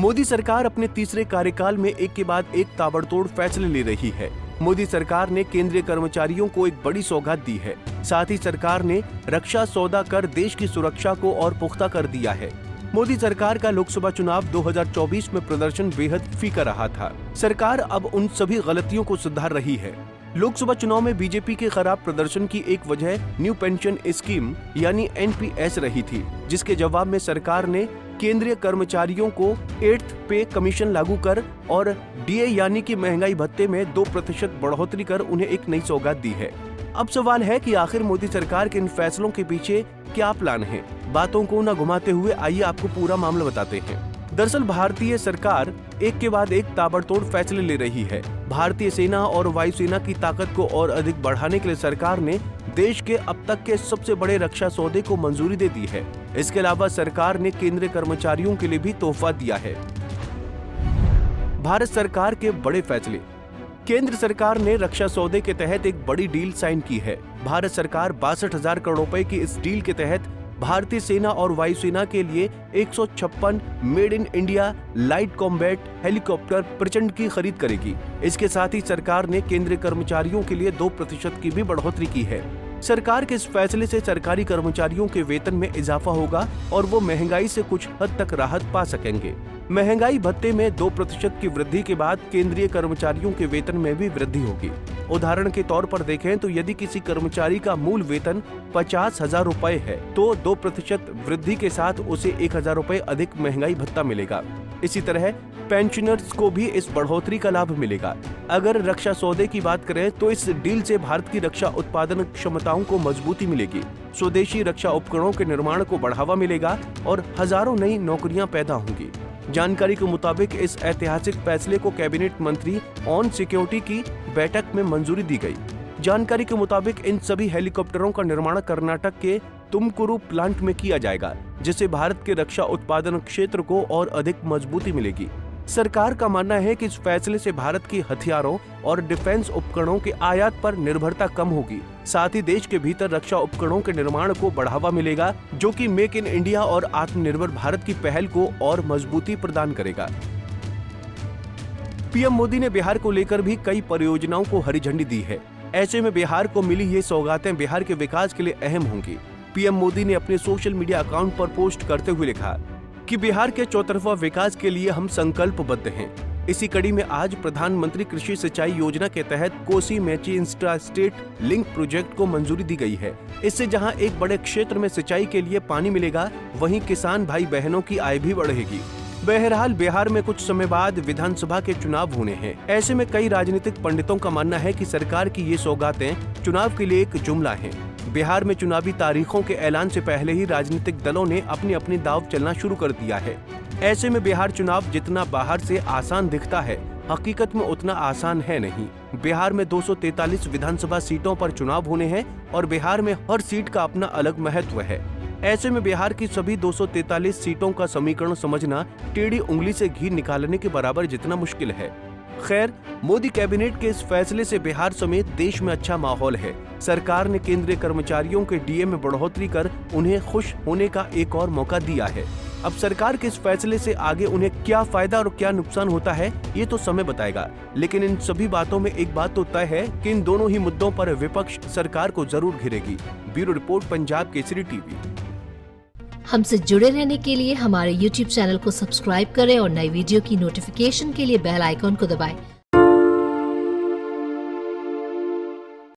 मोदी सरकार अपने तीसरे कार्यकाल में एक के बाद एक ताबड़तोड़ फैसले ले रही है। मोदी सरकार ने केंद्रीय कर्मचारियों को एक बड़ी सौगात दी है। साथ ही सरकार ने रक्षा सौदा कर देश की सुरक्षा को और पुख्ता कर दिया है। मोदी सरकार का लोकसभा चुनाव 2024 में प्रदर्शन बेहद फीका रहा था। सरकार अब उन सभी गलतियों को सुधार रही है। लोकसभा चुनाव में बीजेपी के खराब प्रदर्शन की एक वजह न्यू पेंशन स्कीम यानी NPS रही थी, जिसके जवाब में सरकार ने केंद्रीय कर्मचारियों को 8th पे कमीशन लागू कर और DA यानी कि महंगाई भत्ते में 2% बढ़ोतरी कर उन्हें एक नई सौगात दी है। अब सवाल है कि आखिर मोदी सरकार के इन फैसलों के पीछे क्या प्लान है। बातों को न घुमाते हुए आइए आपको पूरा मामला बताते हैं। दरअसल भारतीय सरकार एक के बाद एक ताबड़तोड़ फैसले ले रही है। भारतीय सेना और वायुसेना की ताकत को और अधिक बढ़ाने के लिए सरकार ने देश के अब तक के सबसे बड़े रक्षा सौदे को मंजूरी दे दी है। इसके अलावा सरकार ने केंद्रीय कर्मचारियों के लिए भी तोहफा दिया है। भारत सरकार के बड़े फैसले। केंद्र सरकार ने रक्षा सौदे के तहत एक बड़ी डील साइन की है। भारत सरकार 62,000 करोड़ रुपए की इस डील के तहत भारतीय सेना और वायुसेना के लिए 156 made in India light combat helicopter प्रचंड की खरीद करेगी। इसके साथ ही सरकार ने केंद्रीय कर्मचारियों के लिए 2% की भी बढ़ोतरी की है। सरकार के इस फैसले से सरकारी कर्मचारियों के वेतन में इजाफा होगा और वो महंगाई से कुछ हद तक राहत पा सकेंगे। महंगाई भत्ते में 2% की वृद्धि के बाद केंद्रीय कर्मचारियों के वेतन में भी वृद्धि होगी। उदाहरण के तौर पर देखें तो यदि किसी कर्मचारी का मूल वेतन 50,000 रुपए है तो 2% वृद्धि के साथ उसे 1,000 रुपए अधिक महंगाई भत्ता मिलेगा। इसी तरह पेंशनर्स को भी इस बढ़ोतरी का लाभ मिलेगा। अगर रक्षा सौदे की बात करें तो इस डील से भारत की रक्षा उत्पादन क्षमताओं को मजबूती मिलेगी, स्वदेशी रक्षा उपकरणों के निर्माण को बढ़ावा मिलेगा और हजारों नई नौकरियां पैदा होंगी। जानकारी के मुताबिक इस ऐतिहासिक फैसले को कैबिनेट मंत्री ऑन सिक्योरिटी की बैठक में मंजूरी दी गई। जानकारी के मुताबिक इन सभी हेलीकॉप्टरों का निर्माण कर्नाटक के तुमकुरु प्लांट में किया जाएगा, जिससे भारत के रक्षा उत्पादन क्षेत्र को और अधिक मजबूती मिलेगी। सरकार का मानना है कि इस फैसले से भारत की हथियारों और डिफेंस उपकरणों के आयात पर निर्भरता कम होगी। साथ ही देश के भीतर रक्षा उपकरणों के निर्माण को बढ़ावा मिलेगा, जो कि मेक इन इंडिया और आत्मनिर्भर भारत की पहल को और मजबूती प्रदान करेगा। पीएम मोदी ने बिहार को लेकर भी कई परियोजनाओं को हरी झंडी दी है। ऐसे में बिहार को मिली ये सौगातें बिहार के विकास के लिए अहम होंगी। पीएम मोदी ने अपने सोशल मीडिया अकाउंट पर पोस्ट करते हुए लिखा कि बिहार के चौतरफा विकास के लिए हम संकल्पबद्ध हैं। इसी कड़ी में आज प्रधानमंत्री कृषि सिंचाई योजना के तहत Kosi Mechi इंस्ट्रा state link project को मंजूरी दी गई है। इससे जहां एक बड़े क्षेत्र में सिंचाई के लिए पानी मिलेगा, वहीं किसान भाई बहनों की आय भी बढ़ेगी। बहरहाल बिहार में कुछ समय बाद विधानसभा के चुनाव होने हैं। ऐसे में कई राजनीतिक पंडितों का मानना है कि सरकार की ये सौगातें चुनाव के लिए एक जुमला है। बिहार में चुनावी तारीखों के ऐलान से पहले ही राजनीतिक दलों ने अपनी अपनी दांव चलना शुरू कर दिया है। ऐसे में बिहार चुनाव जितना बाहर से आसान दिखता है, हकीकत में उतना आसान है नहीं। बिहार में 243 विधानसभा सीटों पर चुनाव होने हैं और बिहार में हर सीट का अपना अलग महत्व है। ऐसे में बिहार की सभी 243 सीटों का समीकरण समझना टेढ़ी उंगली से घी निकालने के बराबर जितना मुश्किल है। खैर, मोदी कैबिनेट के इस फैसले से बिहार समेत देश में अच्छा माहौल है। सरकार ने केंद्रीय कर्मचारियों के DA में बढ़ोतरी कर उन्हें खुश होने का एक और मौका दिया है। अब सरकार के इस फैसले से आगे उन्हें क्या फायदा और क्या नुकसान होता है, ये तो समय बताएगा। लेकिन इन सभी बातों में एक बात तो तय है कि इन दोनों ही मुद्दों पर विपक्ष सरकार को जरूर घेरेगी। Bureau report, Punjab Kesari TV. हमसे जुड़े रहने के लिए हमारे YouTube चैनल को सब्सक्राइब करें और नई वीडियो की नोटिफिकेशन के लिए बेल आइकॉन को दबाएं।